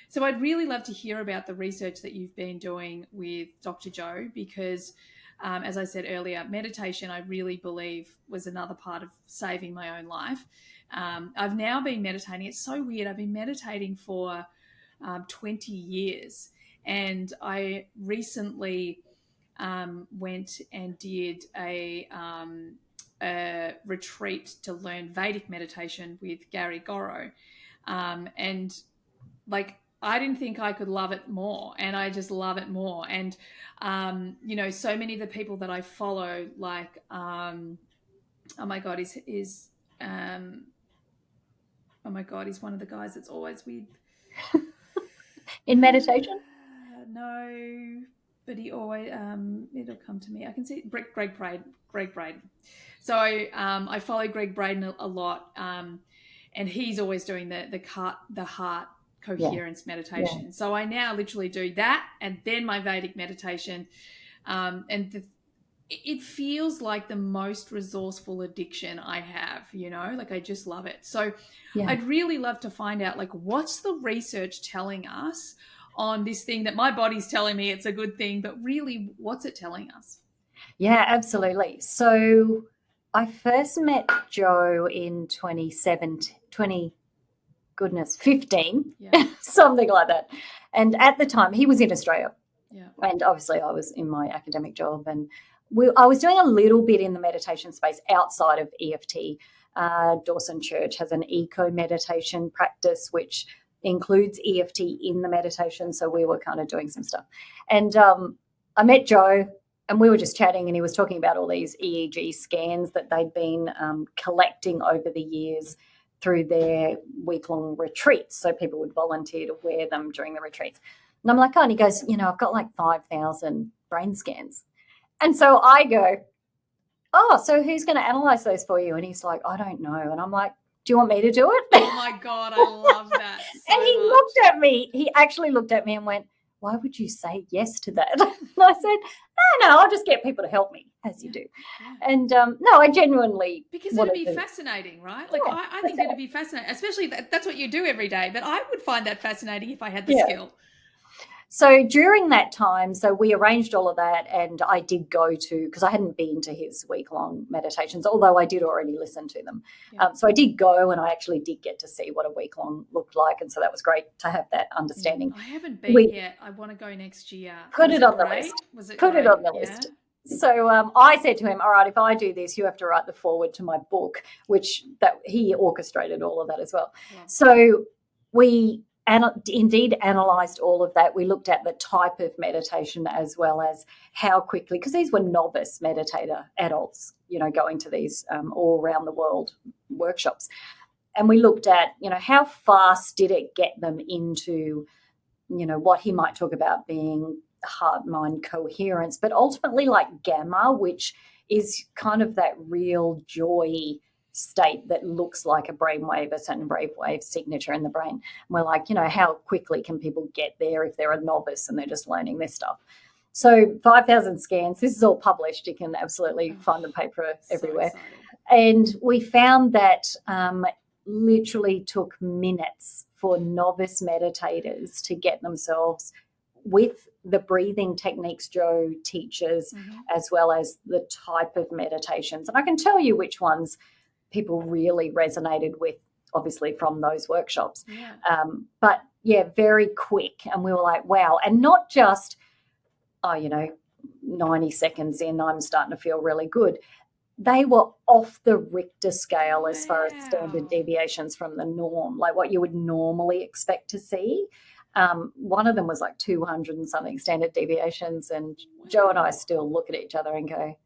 So I'd really love to hear about the research that you've been doing with Dr. Joe because, as I said earlier, meditation I really believe was another part of saving my own life. I've now been meditating. It's so weird. I've been meditating for 20 years. And I recently went and did a retreat to learn Vedic meditation with Gary Goro. And like, I didn't think I could love it more, and I just love it more. And, so many of the people that I follow, like, oh my God, um, oh my God, he's one of the guys that's always with In meditation? no, but he always it'll come to me. I can see Greg Braden. Greg Braden. So I follow Greg Braden a lot, and he's always doing the heart Yeah. coherence Yeah. meditation. So I now literally do that and then my Vedic meditation, and it feels like the most resourceful addiction I have, like I just love it. So Yeah. I'd really love to find out, like, what's the research telling us on this thing that my body's telling me it's a good thing, but really what's it telling us? Yeah, absolutely. So I first met Joe in 15, Yeah. something like that. And at the time, he was in Australia. Yeah. And obviously, I was in my academic job. And I was doing a little bit in the meditation space outside of EFT. Dawson Church has an eco meditation practice, which includes EFT in the meditation. So we were kind of doing some stuff. And I met Joe. And we were just chatting, and he was talking about all these EEG scans that they'd been collecting over the years through their week-long retreats. So people would volunteer to wear them during the retreats. And I'm like, oh, and he goes, I've got like 5,000 brain scans. And so I go, oh, so who's going to analyze those for you? And he's like, I don't know. And I'm like, do you want me to do it? Oh my God, I love that so and he much. looked at me. He actually looked at me and went, why would you say yes to that? And I said, no, I'll just get people to help me, as you do. Yeah. And no, I genuinely because it'd be fascinating, right? Like, Yeah, I think it'd be fascinating, especially that's what you do every day. But I would find that fascinating if I had the Yeah. skill. So during that time, so we arranged all of that, and I did go to, because I hadn't been to his week-long meditations, although I did already listen to them. Yeah. So I did go, and I actually did get to see what a week-long looked like, and so that was great to have that understanding. I haven't been yet. I want to go next year. Put it on the list. Was it Put great? it on the list. So I said to him, all right, if I do this, you have to write the foreword to my book, which that he orchestrated all of that as well. Yeah. So we indeed analysed all of that. We looked at the type of meditation as well as how quickly, because these were novice meditator adults, going to these all around the world workshops. And we looked at, how fast did it get them into, what he might talk about being heart-mind coherence, but ultimately like gamma, which is kind of that real joy state that looks like a brainwave, a certain brainwave signature in the brain. And we're like, how quickly can people get there if they're a novice and they're just learning this stuff? So 5,000 scans, this is all published. You can absolutely find the paper everywhere. So exciting. And we found that literally took minutes for novice meditators to get themselves with the breathing techniques Jo teaches, as well as the type of meditations. And I can tell you which ones people really resonated with, obviously from those workshops. But yeah, very quick. And we were like, wow. And not just, 90 seconds in, I'm starting to feel really good. They were off the Richter scale as far as standard deviations from the norm, like what you would normally expect to see. One of them was like 200 and something standard deviations, and Jo and I still look at each other and go,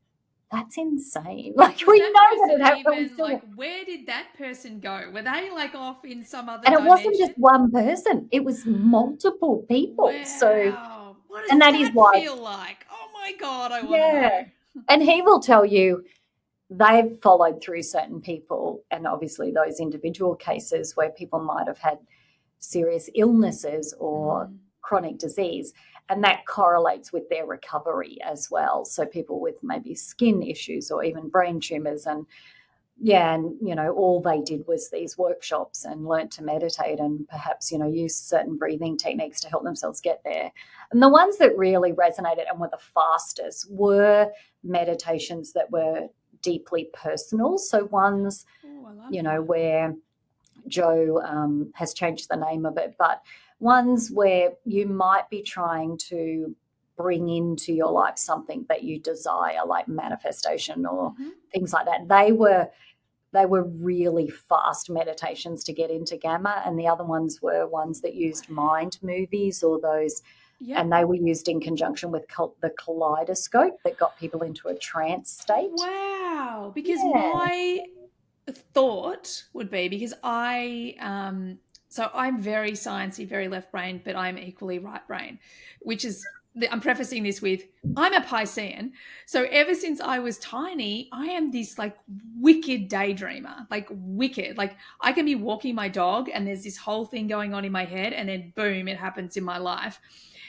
that's insane. Like, we know that it happens. Like, where did that person go? Were they like off in some other And it dimension? wasn't just one person, it was multiple people. Wow. So what does and that that is why, feel like? Oh my God, I want to know. And he will tell you they've followed through certain people, and obviously those individual cases where people might have had serious illnesses or chronic disease, and that correlates with their recovery as well. So people with maybe skin issues or even brain tumors, and all they did was these workshops and learnt to meditate and perhaps, use certain breathing techniques to help themselves get there. And the ones that really resonated and were the fastest were meditations that were deeply personal. So ones, where Jo has changed the name of it, but ones where you might be trying to bring into your life something that you desire, like manifestation or things like that. They were really fast meditations to get into gamma, and the other ones were ones that used mind movies or those, and they were used in conjunction with the kaleidoscope that got people into a trance state. Wow. Because my thought would be, because so I'm very sciencey, very left brain, but I'm equally right brain, which is, I'm prefacing this with, I'm a Piscean. So ever since I was tiny, I am this like wicked daydreamer, like wicked. Like I can be walking my dog and there's this whole thing going on in my head, and then boom, it happens in my life.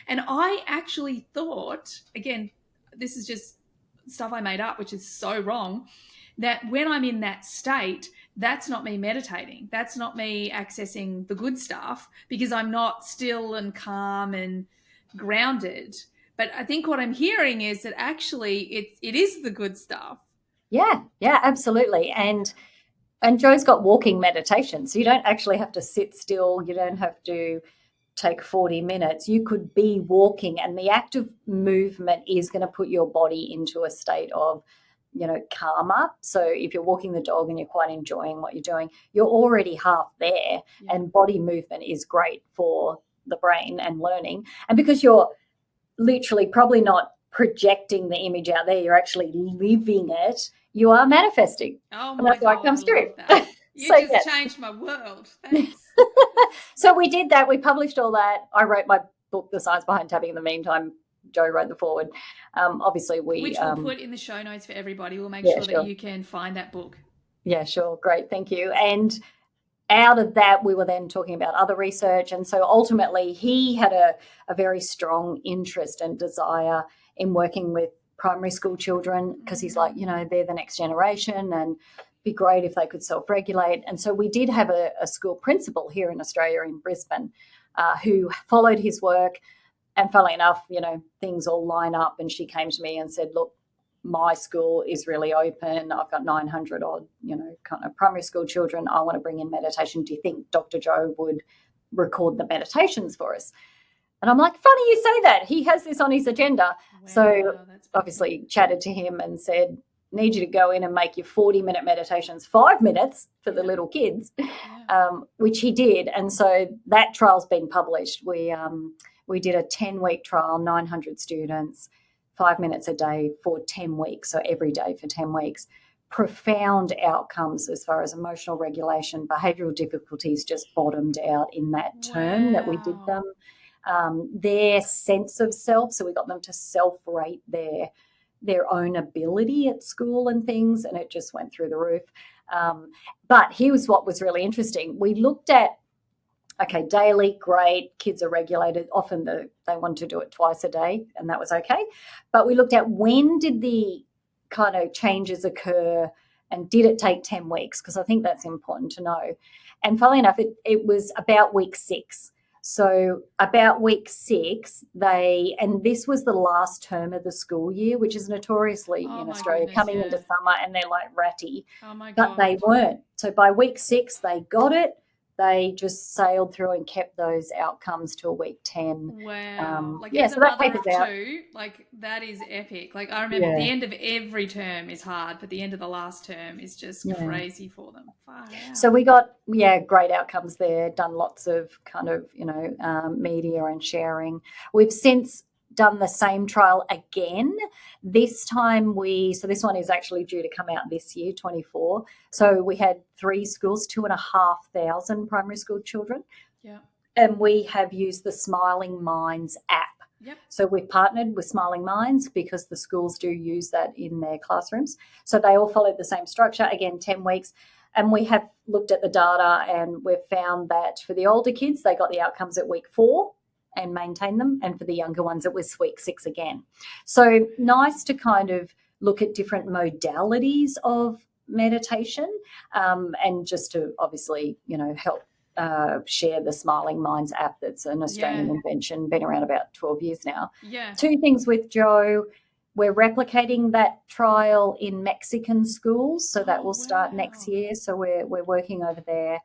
And I actually thought, again, this is just stuff I made up, which is so wrong, that when I'm in that state, that's not me meditating. That's not me accessing the good stuff, because I'm not still and calm and grounded. But I think what I'm hearing is that actually it is the good stuff. Yeah, absolutely. And Jo's got walking meditation, so you don't actually have to sit still. You don't have to take 40 minutes. You could be walking, and the act of movement is going to put your body into a state of, calmer. So if you're walking the dog and you're quite enjoying what you're doing, you're already half there. And body movement is great for the brain and learning. And because you're literally probably not projecting the image out there, you're actually living it, you are manifesting. Oh my God, why it comes through. You just changed my world. Thanks. So we did that. We published all that. I wrote my book, The Science Behind Tapping, in the meantime. Jo wrote the forward. Obviously, which we'll put in the show notes for everybody. We'll make sure that you can find that book. Yeah, sure. Great. Thank you. And out of that, we were then talking about other research. And so ultimately, he had a very strong interest and desire in working with primary school children, because he's like, they're the next generation, and be great if they could self-regulate. And so we did have a school principal here in Australia, in Brisbane, who followed his work. And funnily enough, things all line up. And she came to me and said, look, my school is really open. I've got 900 odd, kind of primary school children. I want to bring in meditation. Do you think Dr. Jo would record the meditations for us? And I'm like, funny you say that. He has this on his agenda. Wow, so obviously chatted to him and said, need you to go in and make your 40-minute meditations 5 minutes for the little kids, which he did. And so that trial's been published. We did a 10-week trial, 900 students, 5 minutes a day for 10 weeks, so every day for 10 weeks. Profound outcomes as far as emotional regulation, behavioural difficulties just bottomed out in that term that we did them. Their sense of self, so we got them to self-rate their their own ability at school and things, and it just went through the roof. But here's what was really interesting. We looked at, okay, daily, great, kids are regulated. Often they want to do it twice a day, and that was okay. But we looked at when did the kind of changes occur, and did it take 10 weeks? Because I think that's important to know. And funnily enough, it was about week 6. So about week 6, and this was the last term of the school year, which is notoriously in Australia, coming into summer, and they're like ratty. Oh my God. But they weren't. So by week 6, they got it. They just sailed through and kept those outcomes till week 10. Wow. So that papers out. That is epic. Like, I remember the end of every term is hard, but the end of the last term is just crazy for them. Wow. So we got, great outcomes there, done lots of kind of, media and sharing. We've since done the same trial again. This time so this one is actually due to come out this year, 24. So we had 3 schools, 2,500 primary school children. Yeah. And we have used the Smiling Minds app. Yep. So we've partnered with Smiling Minds because the schools do use that in their classrooms. So they all followed the same structure, again, 10 weeks. And we have looked at the data, and we've found that for the older kids, they got the outcomes at week 4 and maintain them. And for the younger ones, it was week 6 again. So nice to kind of look at different modalities of meditation, and just to obviously, help share the Smiling Minds app. That's an Australian invention, been around about 12 years now. Yeah. 2 things with Joe. We're replicating that trial in Mexican schools, so that will start next year. So we're working over there.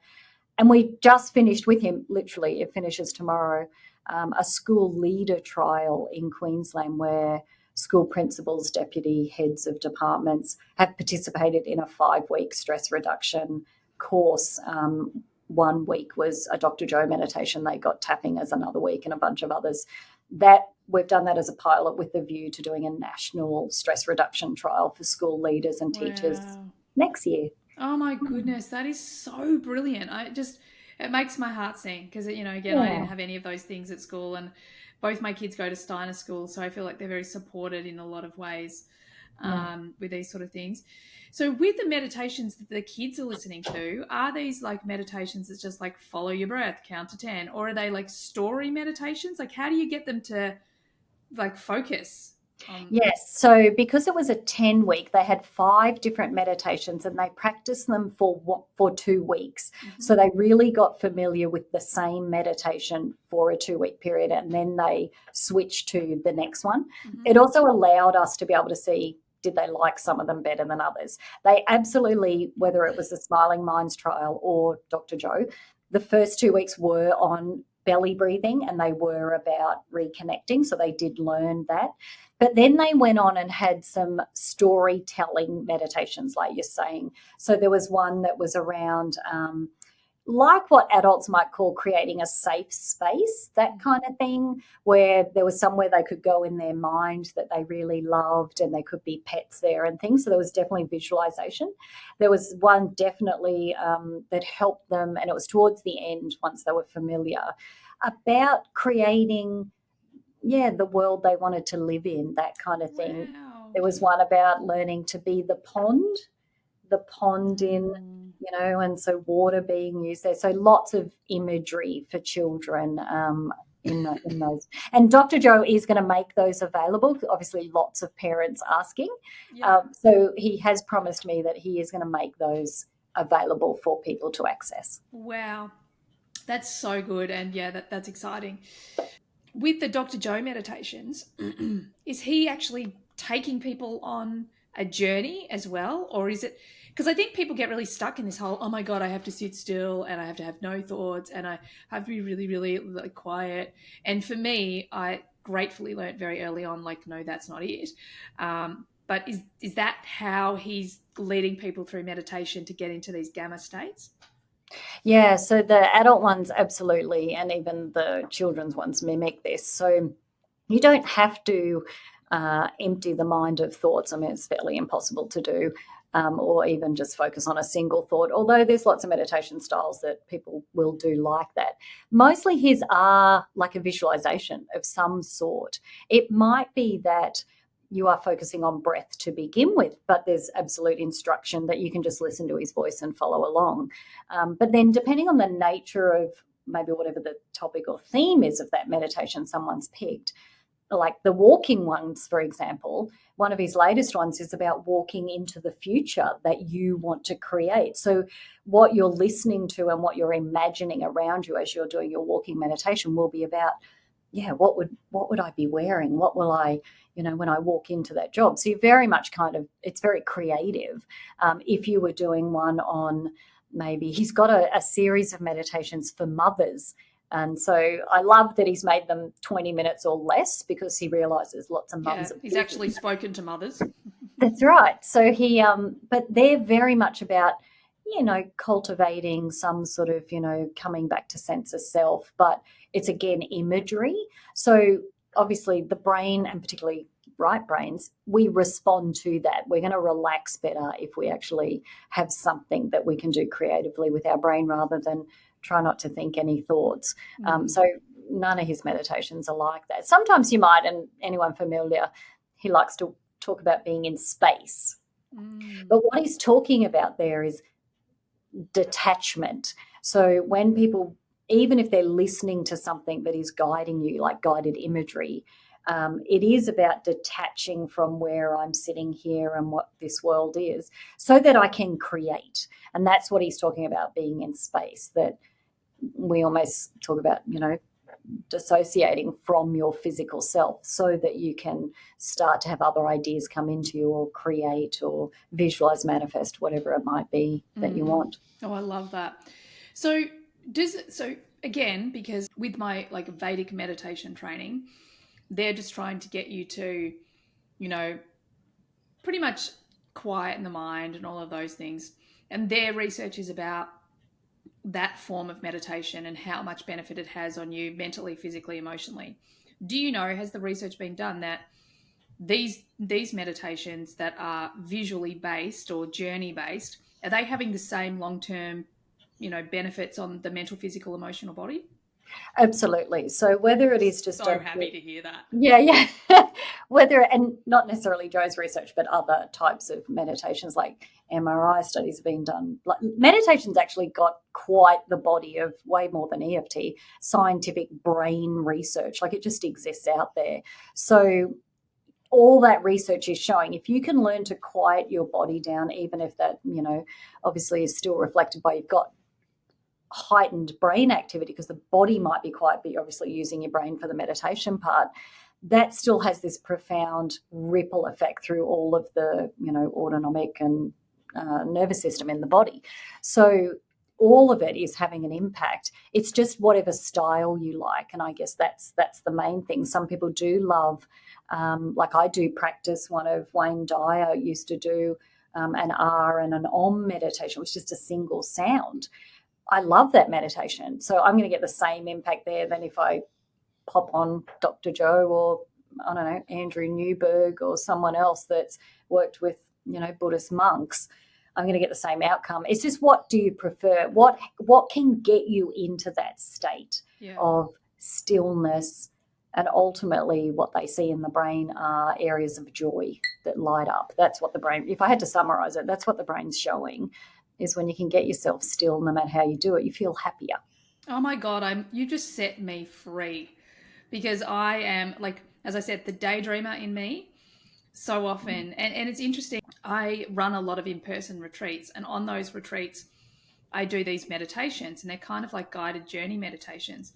And we just finished with him, literally, it finishes tomorrow, a school leader trial in Queensland where school principals, deputy heads of departments have participated in a 5-week stress reduction course. 1 week was a Dr. Joe meditation. They got tapping as another week, and a bunch of others. That we've done that as a pilot with the view to doing a national stress reduction trial for school leaders and teachers next year. Oh my goodness, that is so brilliant. It makes my heart sing because, again, I didn't have any of those things at school, and both my kids go to Steiner School, so I feel like they're very supported in a lot of ways with these sort of things. So with the meditations that the kids are listening to, are these like meditations that's just like follow your breath, count to 10, or are they like story meditations? Like, how do you get them to like focus? Yes. So because it was a 10-week, they had 5 different meditations, and they practiced them for 2 weeks. Mm-hmm. So they really got familiar with the same meditation for a 2-week period, and then they switched to the next one. Mm-hmm. It also allowed us to be able to see, did they like some of them better than others? They absolutely, whether it was the Smiling Minds trial or Dr. Joe, the first 2 weeks were on belly breathing, and they were about reconnecting. So they did learn that. But then they went on and had some storytelling meditations, like you're saying. So there was one that was around like what adults might call creating a safe space, that kind of thing, where there was somewhere they could go in their mind that they really loved, and there could be pets there and things. So there was definitely visualization. There was one definitely that helped them, and it was towards the end, once they were familiar, about creating the world they wanted to live in, that kind of thing. Wow. There was one about learning to be the pond in, and so water being used there. So lots of imagery for children in those. And Dr. Joe is going to make those available. Obviously, lots of parents asking. Yeah. So he has promised me that he is going to make those available for people to access. Wow. That's so good. And that's exciting. With the Dr. Joe meditations, is he actually taking people on a journey as well? Or is it, because I think people get really stuck in this whole, oh my God, I have to sit still and I have to have no thoughts and I have to be really, really like quiet. And for me, I gratefully learned very early on, like, no, that's not it. But is that how he's leading people through meditation to get into these gamma states? Yeah, so the adult ones absolutely, and even the children's ones mimic this. So you don't have to empty the mind of thoughts. I mean, it's fairly impossible to do, or even just focus on a single thought, although there's lots of meditation styles that people will do like that. Mostly his are like a visualization of some sort. It might be that you are focusing on breath to begin with, but there's absolute instruction that you can just listen to his voice and follow along. But then depending on the nature of maybe whatever the topic or theme is of that meditation someone's picked, like the walking ones, for example, one of his latest ones is about walking into the future that you want to create. So what you're listening to and what you're imagining around you as you're doing your walking meditation will be about, what would I be wearing? What will I, when I walk into that job? So you very much it's very creative. If you were doing one on, maybe he's got a series of meditations for mothers. And so I love that he's made them 20 minutes or less, because he realizes lots of mums. Yeah, he's actually spoken to mothers. That's right. So but they're very much about, cultivating some sort of, coming back to sense of self, but it's again imagery. So obviously the brain, and particularly right brains, we respond to that. We're going to relax better if we actually have something that we can do creatively with our brain rather than try not to think any thoughts. So none of his meditations are like that. Sometimes you might, and anyone familiar, he likes to talk about being in space. But what he's talking about there is detachment. So when people, even if they're listening to something that is guiding you, like guided imagery, it is about detaching from where I'm sitting here and what this world is, so that I can create. And that's what he's talking about, being in space, that we almost talk about, dissociating from your physical self, so that you can start to have other ideas come into you, or create or visualize, manifest, whatever it might be that you want. Oh, I love that. So again, because with my Vedic meditation training, they're just trying to get you to, pretty much quieten the mind and all of those things. And their research is about that form of meditation and how much benefit it has on you mentally, physically, emotionally. Do you know, has the research been done that these meditations that are visually based or journey based, are they having the same long-term, benefits on the mental, physical, emotional body? Absolutely. So whether it is just so happy to hear that. Yeah. Whether, and not necessarily Joe's research, but other types of meditations, like MRI studies have been done. Meditation's actually got quite the body of, way more than EFT, scientific brain research. Like, it just exists out there. So all that research is showing, if you can learn to quiet your body down, even if that, obviously is still reflected by, you've got heightened brain activity because the body might be quiet, but you're obviously using your brain for the meditation part, that still has this profound ripple effect through all of the, autonomic and nervous system in the body. So all of it is having an impact. It's just whatever style you like. And I guess that's the main thing. Some people do love, like I do practice one of Wayne Dyer used to do, an R and an Om meditation, which is just a single sound. I love that meditation. So I'm going to get the same impact there than if I pop on Dr. Joe, or I don't know, Andrew Newberg, or someone else that's worked with, Buddhist monks. I'm going to get the same outcome. It's just, what do you prefer? What can get you into that state of stillness? And ultimately what they see in the brain are areas of joy that light up. That's what the brain, if I had to summarize it, that's what the brain's showing, is when you can get yourself still, no matter how you do it, you feel happier. Oh my God, you just set me free, because I am, as I said, the daydreamer in me so often. And it's interesting. I run a lot of in-person retreats, and on those retreats, I do these meditations, and they're kind of like guided journey meditations.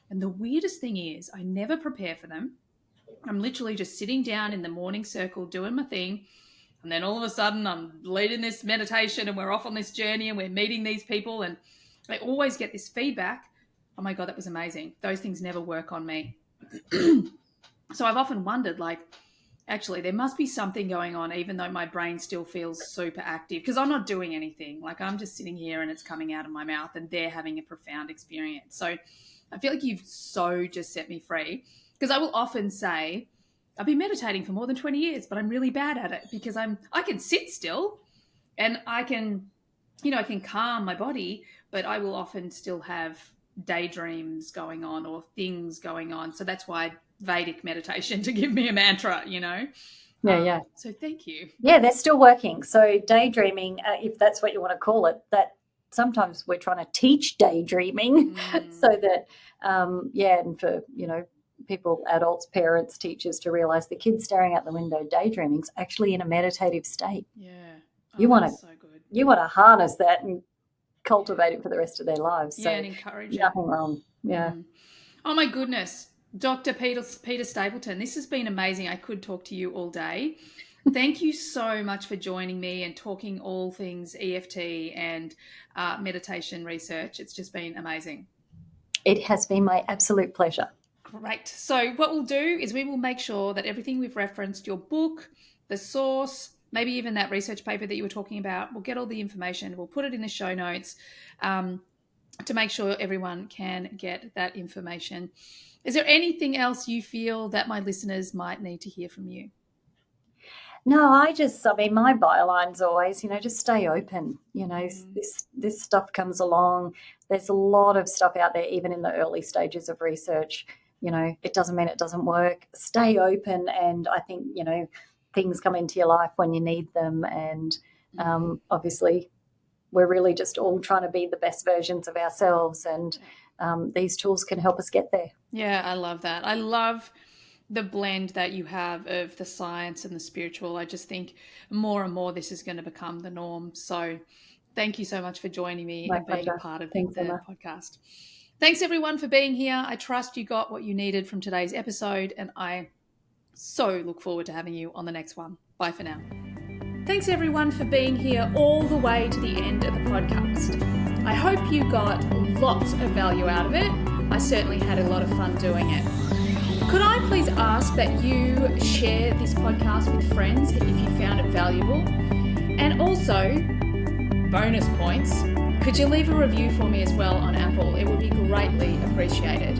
And the weirdest thing is, I never prepare for them. I'm literally just sitting down in the morning circle doing my thing. And then all of a sudden I'm leading this meditation, and we're off on this journey, and we're meeting these people, and I always get this feedback. Oh my God, that was amazing. Those things never work on me. So I've often wondered, actually, there must be something going on, even though my brain still feels super active, because I'm not doing anything. I'm just sitting here and it's coming out of my mouth, and they're having a profound experience. So I feel like you've just set me free, because I will often say, I've been meditating for more than 20 years, but I'm really bad at it, because I can sit still and I can calm my body, but I will often still have daydreams going on or things going on. So that's why Vedic meditation, to give me a mantra, Yeah. So thank you. Yeah, they're still working. So daydreaming, if that's what you want to call it, that sometimes we're trying to teach daydreaming so that, and for, people, adults, parents, teachers to realize the kids staring out the window daydreaming is actually in a meditative state. Yeah. You want so good. You want to harness that and cultivate it for the rest of their lives. So and encourage it. Nothing wrong. Yeah. Oh my goodness. Dr. Peta Stapleton, this has been amazing. I could talk to you all day. Thank you so much for joining me and talking all things EFT and meditation research. It's just been amazing. It has been my absolute pleasure. Great. So what we'll do is we will make sure that everything we've referenced, your book, the source, maybe even that research paper that you were talking about, we'll get all the information. We'll put it in the show notes to make sure everyone can get that information. Is there anything else you feel that my listeners might need to hear from you? No, my byline's always, just stay open. This stuff comes along. There's a lot of stuff out there, even in the early stages of research. It doesn't mean it doesn't work. Stay open. And I think, things come into your life when you need them. And obviously, we're really just all trying to be the best versions of ourselves. And these tools can help us get there. Yeah, I love that. I love the blend that you have of the science and the spiritual. I just think more and more this is going to become the norm. So thank you so much for joining me and being a part of the podcast. Thanks everyone for being here. I trust you got what you needed from today's episode, and I so look forward to having you on the next one. Bye for now. Thanks everyone for being here all the way to the end of the podcast. I hope you got lots of value out of it. I certainly had a lot of fun doing it. Could I please ask that you share this podcast with friends if you found it valuable? And also, bonus points, could you leave a review for me as well on Apple? It would be greatly appreciated.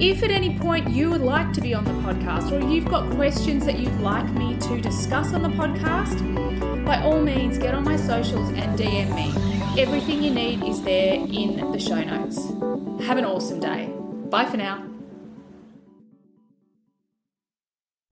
If at any point you would like to be on the podcast, or you've got questions that you'd like me to discuss on the podcast, by all means get on my socials and DM me. Everything you need is there in the show notes. Have an awesome day. Bye for now.